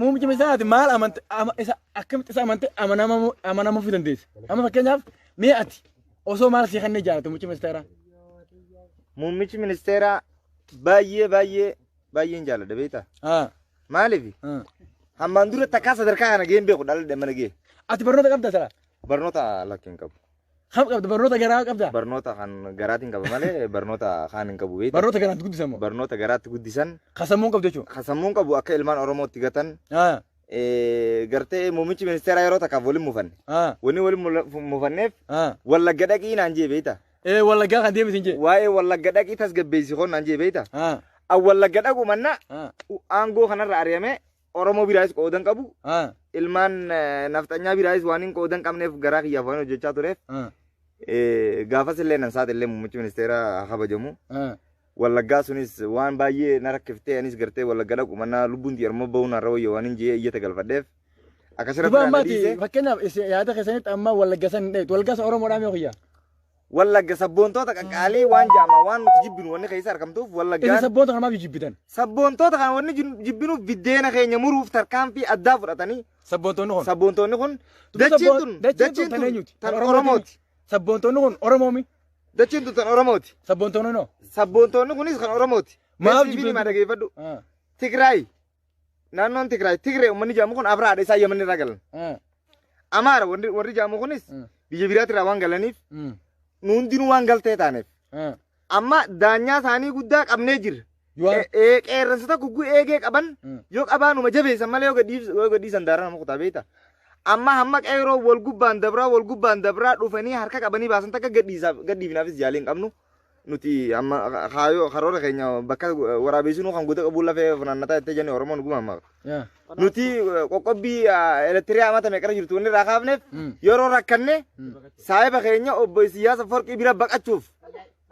muummichi ministeeraati maal isa akkamitti isa amanamuu fi dandeesse. Amma fakkeenyaaf mee ati osoo maal si kanneen jaalatu muummichi ministeeraa. Muummichi ministeeraa baay'een jaalladha beektaa. Maaliif? Hammaan dura takkaa sadarkaa kana gaheen beeku dhaladhe mana gahee. Ati barnoota qabda sala? Barnoota lakkiin qabu. Kam qabda barnoota garaa qabda? Barnoota kan garaatiin qaba malee barnoota kaan hin qabu beektaa. Barnoota garaatti guddisan moo? Barnoota garaatti guddisan. Kasammuun qabdu jechuudha. Kasammuun qabu akka ilmaan Oromootti gatan. Gartee muummichi ministeeraa yeroo takkaaf waliin mufanne. Wanni waliin mufanneef wallagga dhaqii naan jee beektaa. Wallaggaa kan deemisiin jee. Waa'ee wallagga dhaqii tasgabbeessi hoon naan jee beektaa. Wallagga dhaqu manna aangoo kanarra ari'amee Oromoo biraayis qoodan qabu. Ilmaan naftanyaa biraayis waan hin qoodan qabneef garaa kiyyaaf waan hojjechaa tureef. Gaafas illee nan saate illee muummichi ministeeraa kabajamu. Wallaggaa sunis waan baay'ee na rakkiftee anis gartee wallagga dhaqu manna lubbuun xiyyaarmoo bahuun har'a wayya waan hin jee iyyata galfadheef. Akkasirratti kan dhiise. Fakkeenyaaf yaada keessanitti amma wallagga san hin dheetu. Wallaggaa Oromoodhaan yoo kiyyaa. Wallagga sabboontoota qaqqaalee waan jaama waan nuti jibbinu wanni keessa argamtuuf wallaggaan. Inni sabboontoota kanaaf jibbitan. Sabboontoota kan wanni jibbinuuf biddeena keenya muruuf tarkaanfii addaa fudhatanii. Sabboontoonni kun. Dachiin tun tan Oromooti. Sabboontoonni kun Oromoomi. Dachiin tun tan Oromooti. Sabboontoonni noo. Sabboontoonni kunis kan Oromooti. Maaf jibbinu maa dhageeffadhu. Tigraay. Naannoon Tigraay. Tigree uummanni jaamu kun Abiraadha isaa Yemen irraa galan. Amaara warri jaamu kunis biyya biraatti irraa waan galaniif. Nuundinuu waan galtee taaneef. Amma daanyaa isaanii guddaa qabnee jirra. Qeerransa gugguu eegee qaban yoo qabaanuma jabeessan malee yoo gadhiisan daaraa nama kutaa beektaa. Amma hamma qeeroo wal gubbaan dabraa dhufanii harka qabanii baasan takka gadhiifnaafis jaalii hin qabnu. Nuti amma karoora keenya bakka waraabessinuu kan guutuu qabuun lafee funaannataa itti jennee Oromoon guma amma. Nuti qoqqobbii elektiriyaa amata meeqara jirtu wanni irraa kaafneef yeroo rakkanne saayiba keenya obbo Siyaasa Forqii bira baqachuuf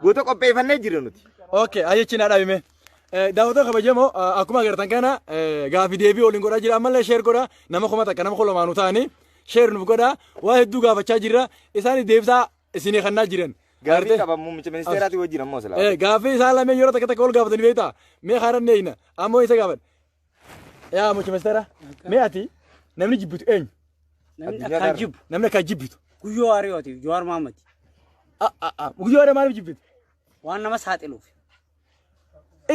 guutuu qopheeffannee jirra nuti. Okay, ajechiin haadha hime. Daawwattoota kabajamoo akkuma agartan kana gaaffii deebii waliin godhaa jira ammallee sheer godhaa nama kuma takka nama kolomaanuu ta'anii sheer nuuf godhaa waa hedduu gaafachaa jirra isaanis deebisaa isinii kannaa jiran. Gaaffii qaban muummicha ministeeraati wajjin ammoo silaa. Gaaffii isaan lameen yeroo takka ol gaafatanii beektaa mee haarannee hina ammoo isa gaafadha. Yaa muummicha ministeera mee ati namni jibbitu eenyu? Namni akka jibbitu. Guyyoo Ariyooti, Jawaar Mohaammed. Guyyoo Ariyaa maaliif jibbitu? Waan nama saaxiluuf.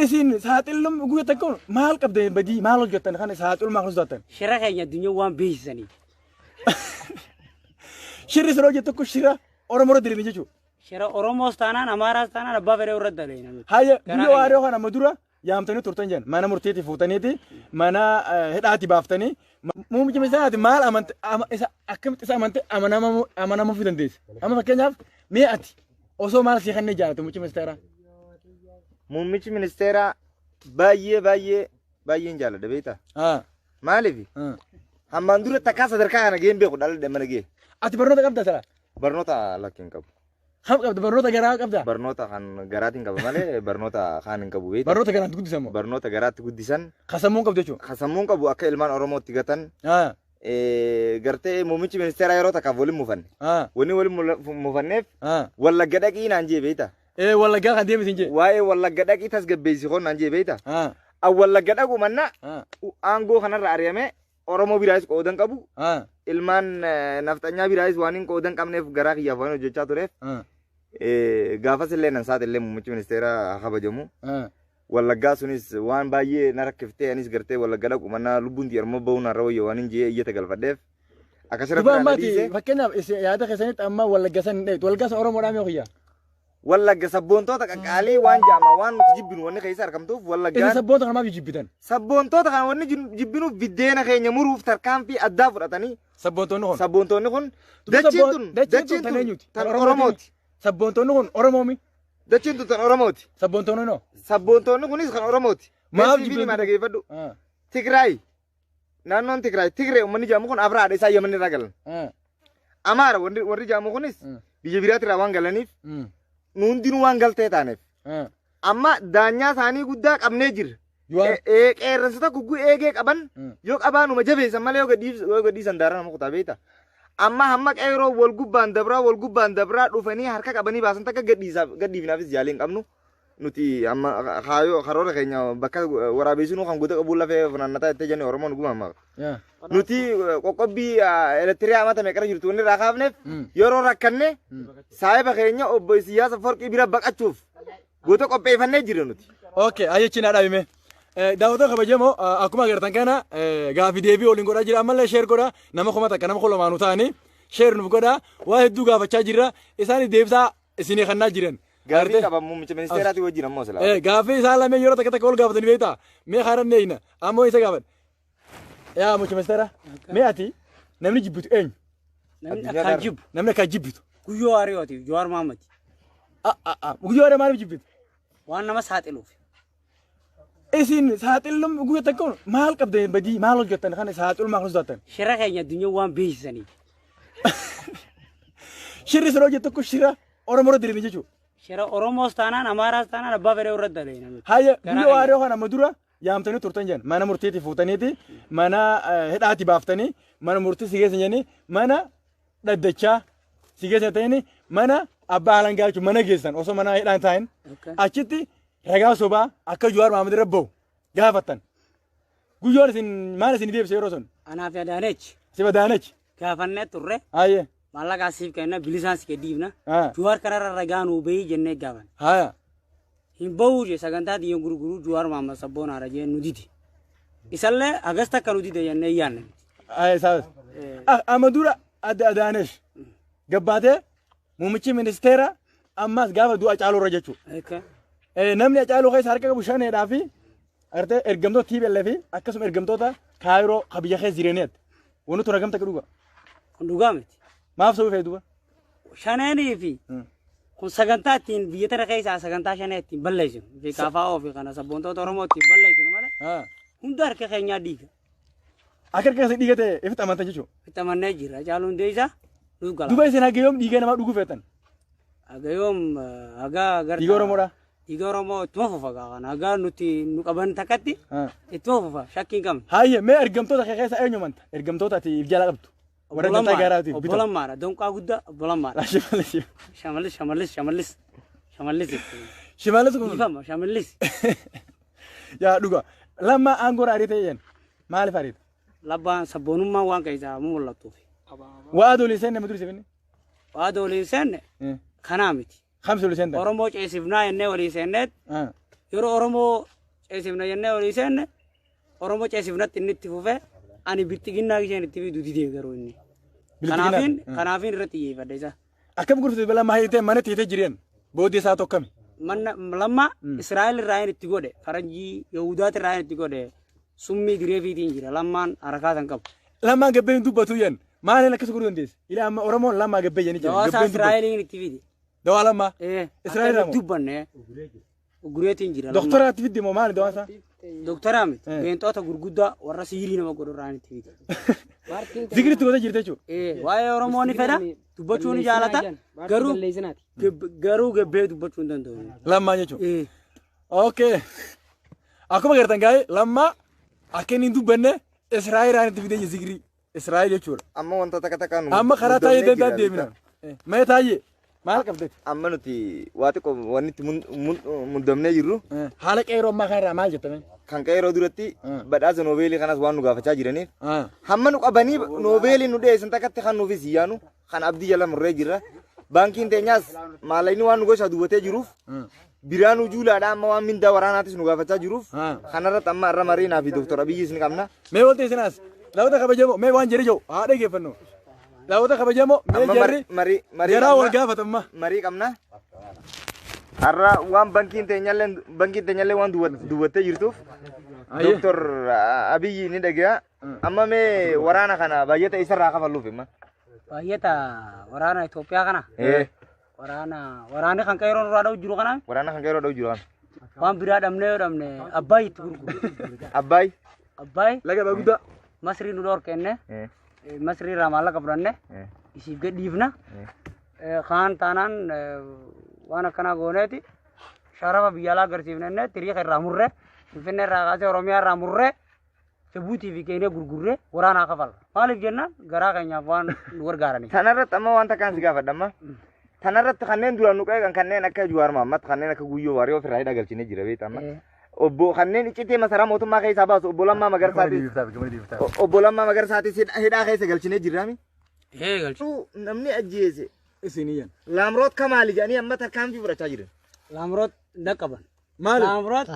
Isin saaxilum guyyaa takka maal qabdeen badii maal hojjettan kan saaxilum maal hojjettan? Shira keenya addunyaa waan beeksisanii. Shirri siroo jettu kun shira Oromoo diriirni jechuudha. Shira Oromoos taanaan Amaaraas taanaan abbaa fedhee irra dalee. Hayya guyyoo Ariyoo kana amma dura yaamtanii turtan jiran mana murtiitti fuutaniiti mana hidhaatti baaftanii muummichi ministeeraati maal isa akkamitti isa amanamuu fi dandeesse. Amma fakkeenyaaf mee ati osoo maal si kanneen jaalatu muummichi ministeeraa. Muummichi ministeeraa baay'een jaalladha beektaa. Maaliif? Hammaan dura takkaa sadarkaa kana gaheen beeku dhaladhe mana gahee. Ati barnoota qabda sala? Barnoota lakkiin qabu. Kam qabda barnoota garaa qabda? Barnoota kan garaatiin qaba malee barnoota kaan hin qabu beektaa. Barnoota garaatti guddisan moo? Barnoota garaatti guddisan. Kasammuun qabdu jechuudha. Kasammuun qabu akka ilmaan Oromootti gatan. Gartee muummichi ministeeraa yeroo takkaaf waliin mufanne. Wanni waliin mufanneef wallagga dhaqii naan jee beektaa. Wallaggaa kan deemisiin jee. Waa'ee wallagga dhaqii tasgabbeessi hoon naan jee beektaa. Wallagga dhaqu manna aangoo kanarra ari'amee Oromoo biraayis qoodan qabu. Ilmaan naftanyaa biraayis waan hin qoodan qabneef garaa kiyyaaf waan hojjechaa tureef. Gaafas illee nan saate illee muummichi ministeeraa kabajamu. Wallaggaa sunis waan baay'ee na rakkiftee anis gartee wallagga dhaqu manna lubbuun xiyyaarmoo bahuun har'a wayya waan hin jee iyyata galfadheef. Akkasirratti kan dhiise. Fakkeenyaaf yaada keessanitti amma wallagga san hin dheetu. Wallaggaa Oromoodhaan yoo kiyyaa. Wallagga sabboontoota qaqqaalee waan jaama waan nuti jibbinu wanni keessa argamtuuf wallaggaan. Inni sabboontoota kanaaf jibbitan. Sabboontoota kan wanni jibbinuuf biddeena keenya muruuf tarkaanfii addaa fudhatanii. Sabboontoonni kun. Dachiin tun tan Oromooti. Sabboontoonni kun Oromoomi. Dachiin tun tan Oromooti. Sabboontoonni noo. Sabboontoonni kunis kan Oromooti. Maaf jibbinu maa dhageeffadhu. Tigraay. Naannoon Tigraay. Tigree uummanni jaamu kun Abiraadha isaa Yemen irraa galan. Amaara warri jaamu kunis biyya biraatti irraa waan galaniif. Nuundinuu waan galtee taaneef. Amma daanyaa isaanii guddaa qabnee jirra. Qeerransa gugguu eegee qaban yoo qabaanuma jabeessan malee yoo gadhiisan daaraa nama kutaa beektaa. Amma hamma qeeroo wal gubbaan dabraa dhufanii harka qabanii baasan takka gadhiifnaafis jaalii hin qabnu. nuti amma kayo karoora keenya bakka waraabesinu kan guuta qabu lafee funaannataa itti jenne Oromoon dhuguma amma. Nuti qoqqobbii elektiriyaa amata meeqara jirtu wanni irraa kaafneef yeroo rakkanne saahiba keenya obbo Siyaasa Forqii bira baqachuuf guuta qopheeffannee jirra nuti. Okay, ayechi na dhaabime. Daawwattoota kabajamoo akkuma agartan kana gaafii deebii waliin godhaa jira ammallee sheer godhaa nama kuma takka nama lamaanuu ta'anii sheer nuuf godhaa waa hedduu gaafachaa jirra isaanis deebisaa isinii kannaa jiran. Gaafii qaba muummicha ministeeraati wajjin ammoo silaa. Gaafii isaan lameen yeroo takka takka ol gaafatanii beektaa mee haaran neeyna ammoo isa gaafadha. Yaa muummicha ministeera mee ati namni jibbitu eenyu? Namni akka jibbitu. Guyyoo Ariyooti, Jawaar Mohammad. Guyyoo Ariyaa maaliif jibbitu? Waan nama saaxiluuf. Isin saaxilum guyyaa takka maal qabdeen badii maal hojjettan kan saaxilum maal hojjettan? Shira keenya addunyaa waan beeksisanii. Shirri siroo jettu kun shira Oromoo diriirii jechuudha. Shira Oromoos taanaan Amaaraas taanaan abbaa fedhee irratti dalee. Hayya guyyoo Ariyaa kana amma dura yaamtanii turtan jedhan mana murtiitti fuutaniiti mana hidhaatti baaftanii mana murtii si geessan jedhanii mana dhaddachaa si geessan ta'anii mana abbaa alangaa jechuun mana geessan osoo mana hidhaan taa'in achitti ragaa sobaa akka Jawaar Mohammad rabbaa'u gaafattan. Guyyoon isin maal isin deebise yeroo sun? Anaaf Adaanechi. Sifa Adaanechi. Gaafannee turre. Hayya. Maallaqaa siif kenna bilisaan si kenniifna. Jawaar kanarra ragaa nuu bahii jennee gaafan. Hayya. Hin bahuu je sagantaa diyyoo gurguruu Jawaar Mohammad sabboonaadha jee nu didi. Isallee agasta akka nu dide jennee yaanne. Hayya saas. Amma dura Adaanesh gabbaatee muummichi ministeera ammas gaafa du'a Hacaaluu irra jechuudha. Namni Hacaaluu keessa harka qabu shaneedhaa fi artee ergamtoota TPLF akkasuma ergamtoota Kaayiroo biyya keessa jireenyaati. Wanti tura gamta dhuga. Kun dhugaa miti. Maaf sababa fayyadu? Shaneenii fi kun sagantaa ittiin biyya tana keessaa sagantaa shanee ittiin balleessinu. Fi KFO fi kana sabboontoota Oromoo ittiin balleessinu malee. Hunda harka keenyaa dhiiga. Akka harka keessa dhiiga ta'e ifitti amantan jechuudha. Ifitti amannee jira. Hacaaluu hundee isaa nu gala. Duba isin hagayoom dhiiga namaa dhuguu feetan? Hagayoom hagaa garta. Dhiiga Oromoodha. Dhiiga Oromoo ittuma fufa kan hagaa nuti nu qaban takkatti ittuma fufa shakkiin qabna. Hayya mee ergamtoota keessa eenyu manta? Ergamtoota ati if jala qabdu. Warra gantaa gaaraatiif bitu. Obbolammaadha. Donqaa guddaa obbolammaadha. Shamallis. Shimallis kun. Ifama shamallis. Yaa dhuga. Lamma aangoo ariite yen. Maaliif ariite? Labbaan sabboonummaa waan keessaa mul'atuuf. Waa adoolii seenne madurii seenne? Waa adoolii seenne kanaa miti. Kamsi olii seenne? Oromoo ceesifnaa jennee walii seenneet yeroo Oromoo ceesifna jennee walii seenne Oromoo ceesifnatti inni itti fufee ani bittiginnaa isheen itti fidu didee garuu inni. Kanaafin irratti xiyyeeffadhe isa. Akkam gurfite bala maayitee mana tiitee jireen booddee isaa tokkami. Lamma Israa'el irraa itti godhe faranjii Yahudaati irraa itti godhe summii direefiitiin jira lammaan harakaatan qabu. Lammaan gabbeen dubbatu yen maaliin akkas godhuu dandeesse? Ilaa amma Oromoon lammaa gabbee jennee jira. Dawaasaa Israa'eliin itti fide. Dawaa lammaa? Israa'el irraa dubbanne gureetiin jira. Doktoraatti fidde moo maali dawaasaa? Doktoraa miti. Beentoota gurguddaa warra siirii nama godhu irraa itti fide. Zikiritti godhee jirte jechuudha. Waa'ee Oromoo ni fedha dubbachuun ni jaalata garuu gabbee dubbachuu hin danda'u. Lammaa jechuudha. Okay. Akkuma agartan gaa'e lammaa akka inni hin dubbanne Israa'el irraa itti fidee zikirii. Israa'el jechuudha. Amma wanta takka takka nu. Amma karaa taa'ee danda'a deemina. Mee taa'ee maal qabdeeti? Amma nuti waa xiqqoo wanni itti muddamnee jirru. Haala qeeroo ammaa kanarraa maal jettame? Kan qeeroo duratti badhaasa noobeelii kanas waan nu gaafachaa jiraniif hamma nu qabanii noobeelii nu dhiyeessan takkatti kan nuufis yaanu kan abdii jala murree jirra. Baankiin teenyaas maallaqni waan nu gosa duwwatee jiruuf biraan ujuulaadha amma waan mindaa waraanaatis nu gaafachaa jiruuf kanarratti amma irra mariinaa fi Dooktor Abiyyiis ni qabna. Mee walta isinaas laawwata kabajamoo mee waan jedhe jiru haa dhaggeeffannu. Laawwata kabajamoo mee jarri jaraa wal gaafatamma. Marii qabna. Har'a waan bankiin teenyallee waan duwwattee jirtuuf Dooktor Abiyyi ni dhagaya. Amma mee waraana kana baay'ata isarraa kafalluuf himma. Baay'ata waraana Itoophiyaa kana. Waraanni kan qeeroo irraa dha'u jiru kana. Waraana kan qeeroo dha'u jiru kana. Waan biraa dhabnee Abbaay itti gurguru. Abbaay. Laga baguddaa. Masrii nu dhoor kenne. Masrii irraa maallaqa fudhanne. Isiif gadhiifna. Kaan taanaan waan akkanaa gooneeti sharafa biyya alaa agarsiifnenne tiriika irraa murre Finfinnee irraa kaasee Oromiyaa irraa murre Jabuutii fi Keenyaa gurgurre waraanaa kafalla. Maaliif jennaan garaa keenyaaf waan nu gargaaraniif. Sanarratti amma waan takkaan si gaafadha amma. Tanarratti kanneen duraan nu qeeqan kanneen akka Jawaar Mohammad kanneen akka Guyyoo Waariyoo ofirraa hidhaa galchinee jira beekama. Obbo kanneen iccitee masaraa mootummaa keessaa baasu obbo Lammaa Magarsaatis hidhaa keessa galchinee jirraami. Galchu namni ajjeese isiniyan. Laamroot Kamaali jedhanii amma tarkaanfii fudhachaa jiran. Laamroot dhaqqaban. Maali? Laamroot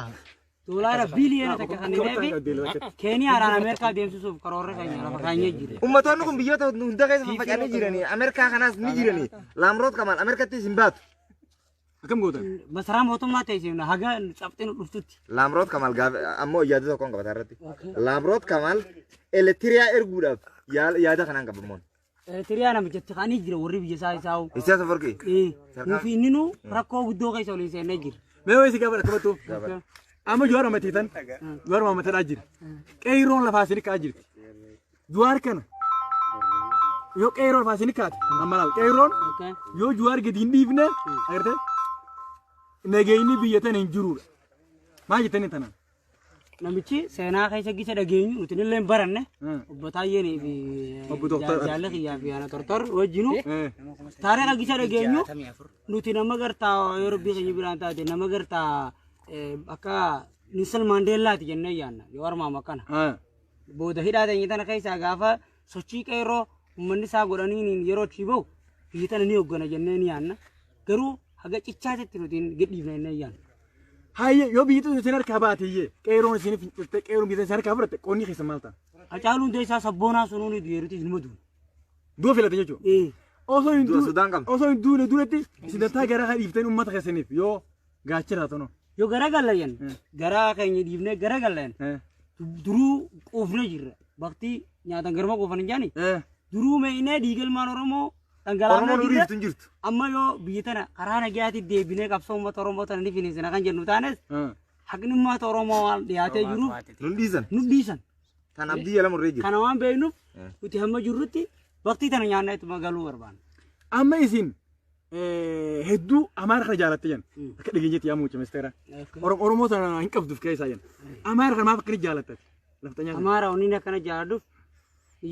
doolaara biliyoona takka kanneen Keeniyaadhaan Ameerikaa deemsisuuf karoorri keenya lafa kaanyee jira. Uummattoonni kun biyyoota hunda keessa faffacanii jiranii Ameerikaa kanaas ni jiranii. Laamroot Kamaal Ameerikattis hin baatu. Akkam gootan? Masaraa mootummaa teessifna haga cabxee nu dhuftutti. Laamroot Kamaal ammoo yaada tokkoon qabata irratti. Laamroot Kamaal elektiriyaa erguudhaaf yaada kanaan qabamoon. Elektiriyaa namichatti kaanii jira warri biyya isaa isaa'u. Isaa safarqee. Nufi inni nu rakkoo guddoo keessa waliin seennee jira. Mee wayii si gaafadha qabattu. Amma Jawaar Mohammad Jawaar Mohammad jira. Qeeroon lafaa isin ka'aa jirti. Jawaar kana yoo qeeroon lafaa isin kaate amma laal qeeroon yoo Jawaar gadi hin dhiifne agartee nageenyi biyya tana hin jirudha. Maal jettanii tanaan? Namichi seenaa keessa gisa dhageenyu nuti illee baranne obbo Taayyeen fi jaalala kiyyaa fi ana tortor wajjinu taariikha gisa dhageenyu nuti nama gartaa yeroo biyya keenya biraan taate nama gartaa akka Nelson Mandeellaati jennee yaanna Jawaar Mohammad kana. Booda hidhaa ta'e tana keessaa gaafa sochii qeerroo uummanni isaa godhanii yeroo achi bahu biyya tana ni hoggana jennee ni yaanna. Garuu haga cichaatetti nuti gadhiifna jennee yaanna. Hayye yoo biyyi tun isin harkaa baatiyye qeeroon isin finciltee qeeroon biyya isin harkaa fudhatte qoonni keessa maal ta'a? Hacaaluun deessaa sabboonaa sunuun dhiyeeruuti ilma duun. Du'a filate jechuudha. Osoo hin duune duunetti isin dantaa garaa kan dhiiftanii uummata keessaniif yoo gaachira tono. Yoo gara gallayan garaa keenya dhiifnee gara gallayan duruu quufnee jirra. Bakti nyaatan garma quufan hin jaani. Duruu meeshaa dhiigalmaan Oromoo dhangalaafnee jirra. Amma yoo biyya tana karaa nagaatti deebinee qabsoo uummata Oromoo tana ni finiisina kan jennu taanes haqni uummata Oromoo waan dhiyaatee jiruuf nu dhiisan. Kan abdii jala murree jira. Kana waan beeknuuf nuti hamma jirrutti bakti tana nyaannee itti galuu barbaanna. Amma isin hedduu Amaara kana jaalatte jan akka dhageenyetti yaa muucce ministeera. Oromoo sana hin qabduuf keessaa jan. Amaara kana maaf akka ni jaalattan? Lafta nyaata. Amaara onni akkana jaaladhuuf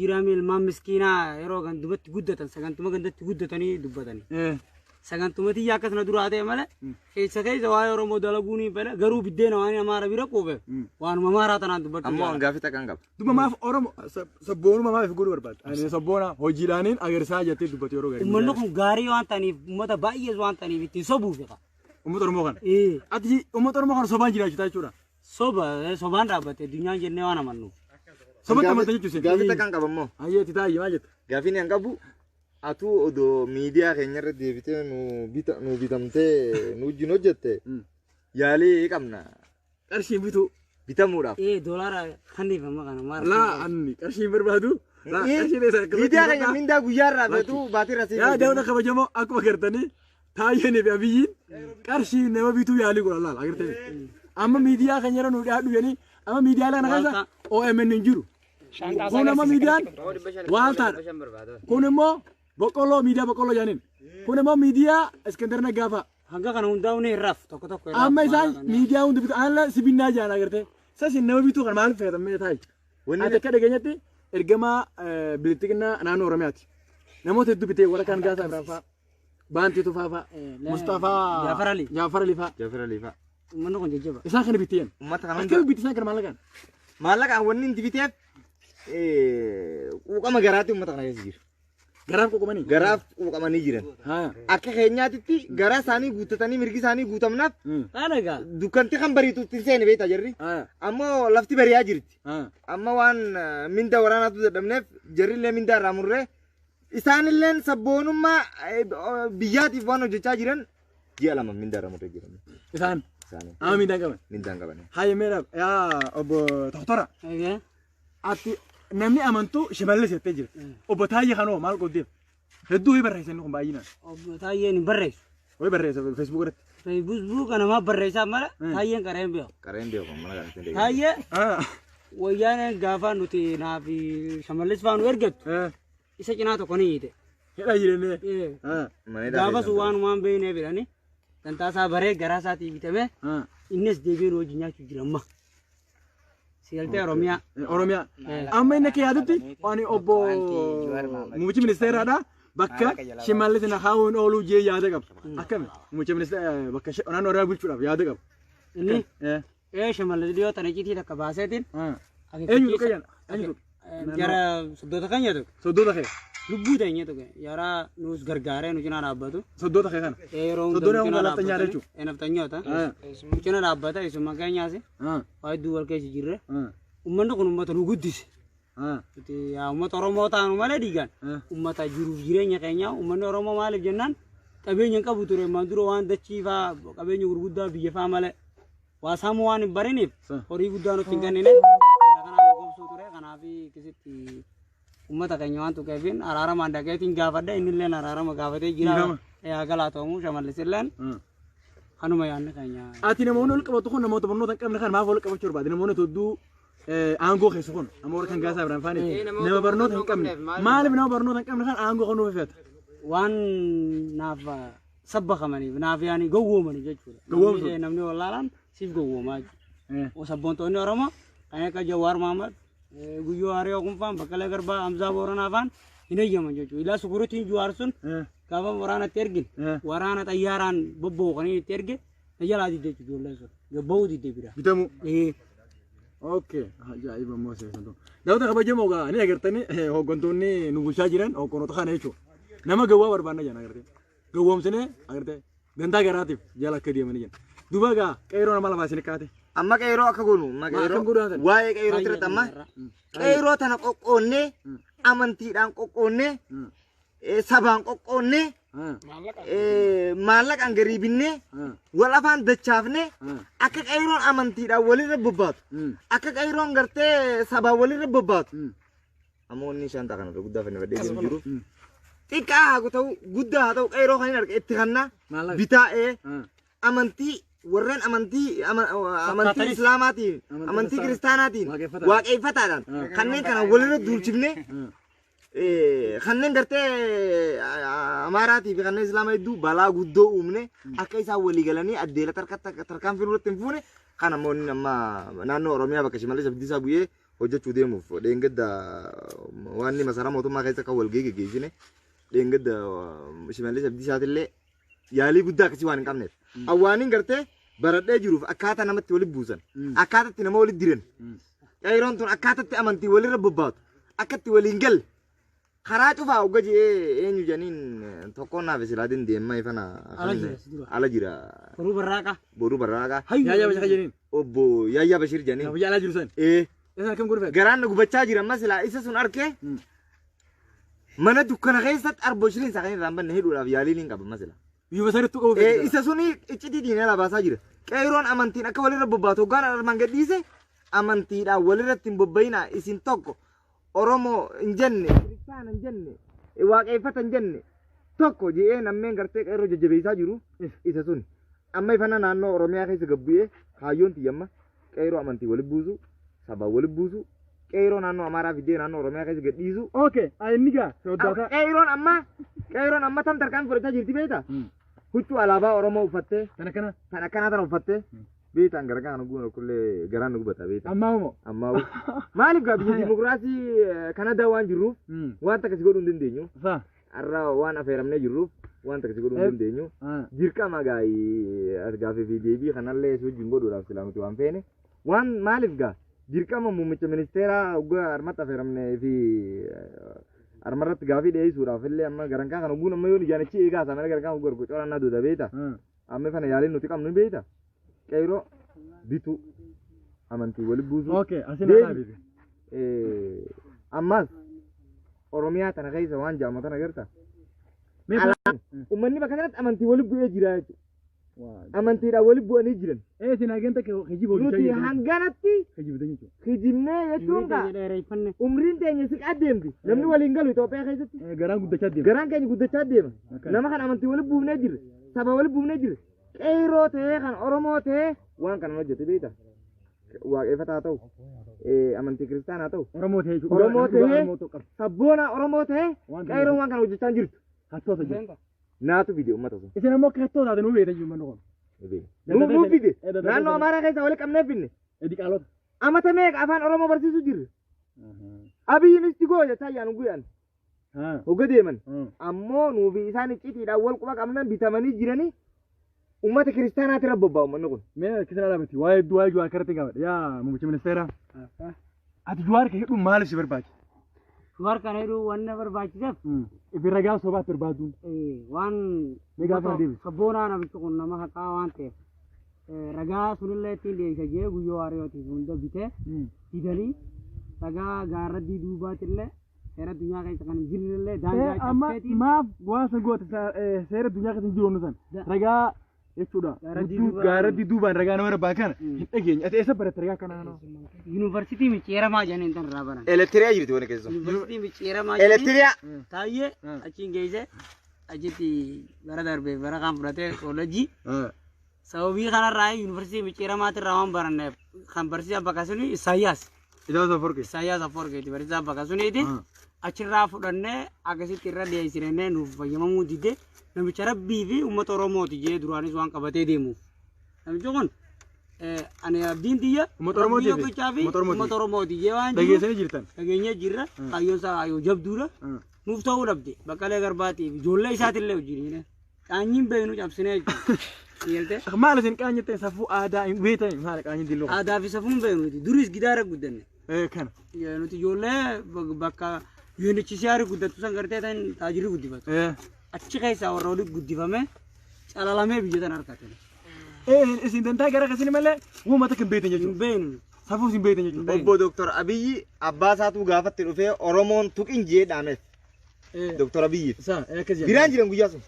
jiraami ilmaan miskiinaa yeroo gandumatti guddatan sagantuma gandatti guddatanii dubbatanii. Sagantumatti yaa akkasuma duraa ta'e malee keessa waa'ee Oromoo dalaguun hin fedha garuu biddeena waan Amaara bira quufe waanuma Amaaraa tanaan dubbachuu. Ammoo hangaafi takkan qaba. Duba maaf Oromoo sabboonuma maaf godhuu barbaadda? Ani sabboona hojiidhaaniin agarsiisaa jettee dubbatu yeroo gaarii. Uummanni kun gaarii waan ta'aniif uummata baay'ees waan ta'aniif ittiin sobuuf qaba. Uummata Oromoo kana. Ati uummata Oromoo kana sobaan jiraachisaa jechuudha. Sobaan dhaabbate addunyaan jennee waan amannuuf. Sobaan amantaa jechuudha. Gaafi takkan qaba immoo. Hayyeeti taa'ee maal jetta? Gaafiin hin qabu. Atu odoo miidiyaa keenya irra deebitee nu bitamtee nu wajjin hojjette yaalii qabna. Qarshiin bituu bitamuudhaaf. Doolaara kanniif amma kana maal? Laa anni qarshiin barbaadu. Miidiyaa keenya mindaa guyyaa irraa feetu baatii rasiin. Yaa daawwana kabajamoo akkuma gartanii Taayyeen fi Abiyyiin qarshii nama bituu yaalii godhan laala agartanii. Amma miidiyaa keenya irra nu dhiyaadhu jedhanii amma miidiyaa kana keessa OMN hin jiru. Kun amma miidiyaan waan taadha. Kun immoo boqqolloo miidiyaa boqqolloo jedhaniin. Kun immoo miidiyaa Iskandar Naggaafaa. Hanga kana hundaa'u ni irraaf tokko tokko. Amma isaan miidiyaa hundi bitu ala sibinnaa jaan agartee. Sasi nama bituu kan maal fayyadamee taayi. Wanni akka dhageenyatti ergamaa bilitiqinaa naannoo Oromiyaati. Namoota hedduu bitee warra kaan Gaasaa Biraafaa, Baantii Tufaafaa, Mustafaa Jaafar Alifaa. Uummanni kun jajjaba. Isaan kana biteen. Uummata kana akka bitti isaan kana maallaqaan. Maallaqaan wanni inti biteef quuqama garaatti uummata kana keessa jira. Garaaf quuqamanii. Garaaf quuqamanii jiran. Akka keenyaatitti garaa isaanii guuttatanii mirgi isaanii guutamnaaf. Dhaanagaa. Dukkanti kan bariitu ittiin seeni beektaa jirri. Ammoo lafti bari'aa jirti. Amma waan minda waraanaatu dadhabneef jarrillee mindaa irraa murree isaanilleen sabboonummaa biyyaatiif waan hojjechaa jiran ji'a lama mindaa irraa murree jiran. Isaan. Mindaan qaban. Mindaan qaban. Haye meedhaaf yaa obbo Doktora. Ati namni amantuu shimallis jettee jira. Obbo Taayyee kanoo maal goddeef? Hedduu ho'i barreessan kun baay'inaan. Obbo Taayyeen hin barreessu. Ho'i barreessa Facebook irratti. Facebook nama barreessaa mala Taayyeen qareen beeku. Qareen beeku mala qareen. Taayyee wayyaaneen gaafa nuti naaf shimallis faanu ergattu isa cinaa tokko ni hiite. Hidha jireenye. Gaafa sun waan beeknee jedhanii tantaasaa baree garaa isaatii bitamee innis deebiin hojii nyaachuu jira amma. Sigaltee Oromiyaa. Amma inni akka yaadutti waan obbo Muummichi Ministeeraadha bakka shimallitiin haawun ooluu jee yaada qaba. Akkami muummicha ministeera bakka naannoo Oromiyaa bulchuudhaaf yaada qaba. Inni shimallis dhiyoo tana citii takka baaseetiin. Eenyu dhuga jaan? Jara soddoota kan jedhu. Soddoota kee. Lubbuu ta'e tokko yara nus gargaaree nu cinaa dhaabbatu. Soddoota kee kana. Soddoota hundaa laftanyaa jechuudha. Naftanyoota. Nu cinaa dhaabbata isuma keenyaasi. Waa hedduu wal keessa jirre. Uummanni kun uummata nu guddise. Uummata Oromoo taanu malee dhiigaan. Uummata jiruuf jireenya keenyaa uummanni Oromoo maaliif jennaan qabeenya qabu ture maan dura waan dachii faa qabeenya gurguddaa biyya faa malee waa saamuu waan hin bariniif horii guddaa nutti hin kennine. Kanaaf kisitti ummata keenya waan tuqeefin araarama andaqeetiin gaafadha innilleen araarama gaafatee jira yaa galaatoomu shamallisilleen kanuma yaanne keenya. Ati namoonni ol qabatu kun namoota barnoota hin qabne kan maaf ol qabachuu barbaade namoonni hedduu aangoo keessa kun amma warra kan gaasaa biraan faani nama barnoota hin qabne maaliif nama barnoota hin qabne kan aangoo kan nuuf feeta. Waan naaf sabbakamaniif naaf yaani gowwoomanii jechuudha. Gowwoomsu. Namni wallaalaan siif gowwoomaa jechuudha. Sabboontoonni Oromoo kan akka Jawaar Mahamad guyyoo Hariyoo Kunfaan Baqqalee Garbaa Hamzaa Booranaa faan hin eeyyaman jechuudha. Ilaa sukuruutiin Jawaar sun gaafa waraanatti ergin waraana xayyaaraan bobbooqanii itti erge na jalaa didde jechuudha ijoolleen sun gabba'uu didde bira. Bitamu. Okay. Ajaa'iba immoo seesantu. Daawwata kabajamoo gaa ni agartanii hooggantoonni nu bulchaa jiran hooggantoota kana jechuudha. Nama gawwaa barbaanna jaan agartee. Gawwoomsinee agartee gantaa garaatiif jala akka deemanii jiran. Duuba gaa qeeroo nama lafaa isin kaate. Amma qeeroo akka goonu waa'ee qeeroo tirratti amma qeeroo tana qoqqoonnee amantiidhaan qoqqoonnee sabaan qoqqoonnee maallaqaan gariibinnee wal afaan dachaafnee akka qeeroon amantiidhaan walirra bobbaatu akka qeeroon gartee sabaan walirra bobbaatu amoonni shanta kanarra guddaa fannifadhee jiru xiqqaa haa ta'u guddaa haa ta'u qeeroo kan hin arge itti kannaa bitaa'ee amantii warreen amantii islaamaatiin amantii kiristaanaatiin waaqeffataadhaan kanneen kana walirra duulchifne kanneen gartee amaaraatii fi kanneen islaamaa hedduu balaa guddoo uumne akka isaan walii galanii addeela tarkaanfii irratti hin fuune kan ammoo amma naannoo Oromiyaa bakka Shimallis Abdiisaa bu'ee hojjechuu deemuuf dheengadda waan inni masaraa mootummaa keessa kan wal geggeessine dheengadda Shimallis Abdiisaatillee yaalii guddaa akkasii waan hin qabneef awwaaniin gartee baradhee jiruuf akkaataa namatti walitti buusan akkaataatti nama walitti diran qeeroon tun akkaataatti amantii walirra bobbaatu akkatti waliin galle karaa cufaa hogga jedhee eenyu janiin tokkoon naaf silaatiin deemaa ifana ala jira boruu barraaqa Yaayyaa Bashir janiin. obbo Yaayyaa Bashir janiin Yaalaa jiru san. Isa kam gurfee. garaan na gubachaa jira amma silaa isa sun arkee mana dukkana keessatti arboo shiriin isaa kan irraan banne hidhuudhaaf yaaliin hin qaba masila. Biyya sanitti qabu fe'isa. isa suni iccitii diinee labaasaa jira qeeroon amantiin akka walirra bobbaatu hoggaan armaan gadhiise amantiidhaan walirratti hin bobbayinaa isin tokko Oromoo hin jenne kiristaana hin jenne waaqeffata hin jenne tokko jedhee nammeen gartee qeeroo jajjabeessaa jiru isa sun amma ifana naannoo Oromiyaa keessa gabbu'ee kaayyoon tiyyamma qeeroo amantii walitti buusu sabaa walitti buusu qeeroo naannoo Amaaraa fidee naannoo Oromiyaa keessa gadhiisu. Okay. Inni gaa sodaata. qeeroon amma tam tarkaan fudhachaa jirti beektaa huccuu alaabaa Oromoo uffattee Kana kana. kan akkanaa tana uffattee beektaan gargaan guuna kullee garaan nu gubata beektaa. Ammaa Maaliif gaa biyya dimokiraasii Kanadaa waan jirruuf waan akkasii godhuu hin dandeenyu. Har'a waan affeeramnee jirruuf waan akkasii godhuu hin dandeenyu. Dirqama gaa'ii gaafii fi deebii kanallee wajjin godhuudhaaf silaa nuti waan feene waan maaliif gaa dirqama muummicha ministeeraa hoggaa harmatti affeeramnee fi harmarratti gaafii dhiyeessuudhaaf illee amma garankaa kana guun amma yoo ijaanichi eegaa isaa mana garankaa hoggaa coraannaa duuda beekta amma fana yaaliin nuti qabnu beekta qeeroo bitu amantii walitti buusu. Okay. Asina bibi. Ammas Oromiyaa tana keessa waan jaamatan agarta. Uummanni bakka kanatti amantii walitti bu'ee jira jechuudha. Amantiidhaan walitti bu'anii jiran. Sinaa ganta hijiboo nuti hanganatti hijibnee jechuun umriin teenya siqaa deemti. Namni waliin galu Itoophiyaa keessatti. Garaan guddachaa deema. Garaan keenya guddachaa deema. Nama kan amantii walitti buufnee jirre saba walitti buufnee jirre qeeroo ta'ee kan Oromoo ta'ee waan kana hojjete beekta. Waaqeffataa ta'u amantii kiristaanaa ta'u Oromoo ta'ee sabboona Oromoo ta'ee qeeroon waan kana hojjechaa jirtu. Hattoota jiru. Naatu fide uummata sun. Isin ammoo hattoota taate nuu beektan jiru manni kun. Nuu fide naannoo Amaaraa keessa walitti qabnee finne. Diqaalota. Amata meeqa afaan Oromoo barsiisuu jirre. Abiyyiin isti goo jechaa ayyaanu guyyaan. hogga deeman ammoo nuufi isaan iccitiidhaan wal quba qabnan bitamanii jiranii ummata kiristaanaatti rabbobbaa ummanni kun. Mee kisana dhaabatti waa'ee Jawaar karratti gaafadha yaa muummicha ministeera. Ati Jawaar kan hidhuun maaliif si barbaachisa? Jawaar kan hidhuu wanna barbaachiseef ifi ragaa sobaatti barbaadu. Waan sabboonaa namichi kun nama haqaa waan ta'eef ragaa sunillee ittiin deemsa jee guyyoo waariyootiif hunda bitee didanii ragaa gaarraddii duubaatillee seera addunyaa keessa kan hin jirrellee daangaa cabseetiin. Maaf waan san goote seera addunyaa keessa hin jiru san ragaa jechuudha. Gaarraddii duubaan ragaa nama rabbaa kana hin dhageenye. Ati eessa baratte ragaa kana? Yuunivarsiitii Micceeramaa jedhanii tan irraa baran. Elektiriyaa jirti wani keessa. Yuunivarsiitii Micceeramaa Elektiriyaa. Taayyee achiin geesse achitti bara darbee bara kan fudhatee koolejii. Sababii kanarraa yuunivarsiitii Micceeramaatti irraa waan baranneef kan barsiisaa bakka suni Isaayyaas. Isaayyaas Afwerqiiti barsiisaa bakka suniiti. Achirraa fudhannee akkasitti irra dhiyeessinee nuuf fayyamamuu didee namicha rabbii fi uummata Oromooti jee duraanis waan qabatee deemuuf. Namichi kun ani abdiin xiyya uummata Oromooti jee waan jiru dhageenyee jirra kaayyoon isaa kaayyoo jabduudha nuuf ta'uu dhabde Baqqalee Garbaatiif ijoollee isaatillee wajjin qaanyiin beeknu cabsinee jechuudha. Maal isin qaanyite safuu aadaa hin beektan maal qaanyiin dilloo? Aadaa fi safuun beeknuti duris gidaara guddanne. Kana. Nuti ijoollee bakka yuunichisiyaari guddattu san gartee tan taajirii guddifatu. Achi keessaa warra olii guddifame calalamee biyya tan harkatan. Isin dantaa gara akkasii malee uummata kan beektan jechuudha. Hin beeknu. Safuu isin beektan jechuudha. Obbo Dooktor Abiyyi abbaa isaatu gaafatti dhufee Oromoon tuqin jee dhaameef. Dooktor Abiyyi. Biraan jiran guyyaa sun.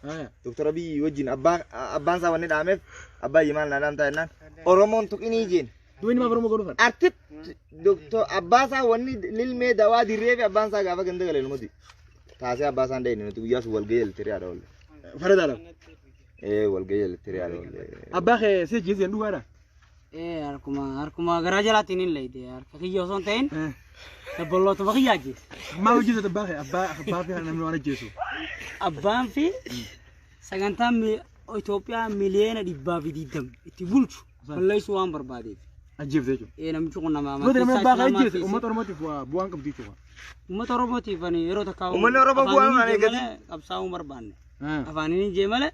Dooktor Abiyyi wajjin abbaan isaa wanni dhaameef abbaayyi maal naadhaan taa'ennaan Oromoon tuqinii jeen. Duwini maaf Oromoo godhu fan? Artit Dooktor abbaa isaa wanni lilmee dawaa dirree fi abbaan isaa gaafa ganda galee numati. Taasee abbaa isaa hin dheedne nuti guyyaa sun walgahii elektiriyaadha oolle. Faradaadha. Walgahii elektiriyaadha oolle. Abbaa kee si jeesi hin dhugaadha? Harkuma garaa jalaatiin hin leeyde harka kiyya osoo hin ta'in dabballootuma kiyyaa ajjeese. Maa hojjetu abbaa kee? Abbaa fi namni waan ajjeesu. Abbaan fi sagantaan Itoophiyaa miliyoona 220 itti bulchu balleessuu waan barbaadeef. Ajjeefte jechuudha. Namichi kun nama amantii isaa abbaa kee ajjeese uummata Oromootiif bu'aan qabdi jechuudha. Uummata Oromootiif yeroo takkaa uummanni Oromoo bu'aan waan eeggate qabsaa'uu barbaanne. Afaaniin jee malee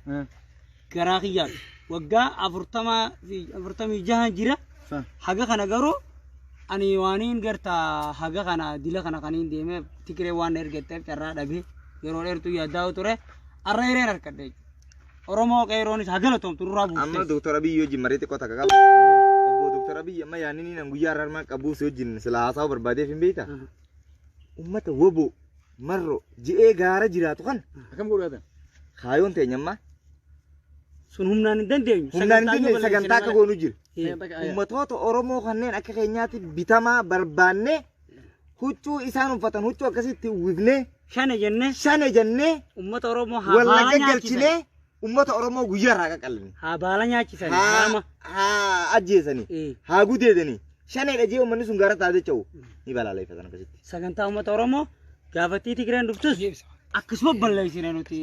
garaa kiyyaa waggaa 46 jira. Haga kana garuu ani waaniin gartaa haga kana dila kana kaniin deemee Tigree waan ergatteef carraa dhabee yeroo dheertuu yaaddaa ture arra hireen harkadhe. Oromoo qeeroonis hagala toomtu durraa buufte. Amma Dooktor Abiyyi wajjin marii xiqqoo takka qaba. Obbo Dooktor Abiyyi amma yaanni nan guyyaa harmaa qabuu si wajjin sila haasawu barbaadeef hin beektaa? Uummata wobo marro ji'ee gaara jiraatu kan akkam godhatan? Kaayoon teenyammaa. Sun humnaan hin dandeenyu. Humnaan hin dandeenyu sagantaa akka goonu jira. Uummatoota Oromoo kanneen akka keenyaatti bitamaa barbaannee huccuu isaan uffatan huccuu akkasitti uwwifnee shane jennee uummata Oromoo wal galchinee ummata Oromoo guyyaa irraa qaqalani. Haa baala nyaachisan. Haa ajjeesanii. Haa gudeedanii. Shaneedha jee uummanni sun gara taatee ce'u. Ni balaaleffatan akkasitti. Sagantaa uummata Oromoo gaafattii Tigreen dhuftus akkasuma balleessine nuti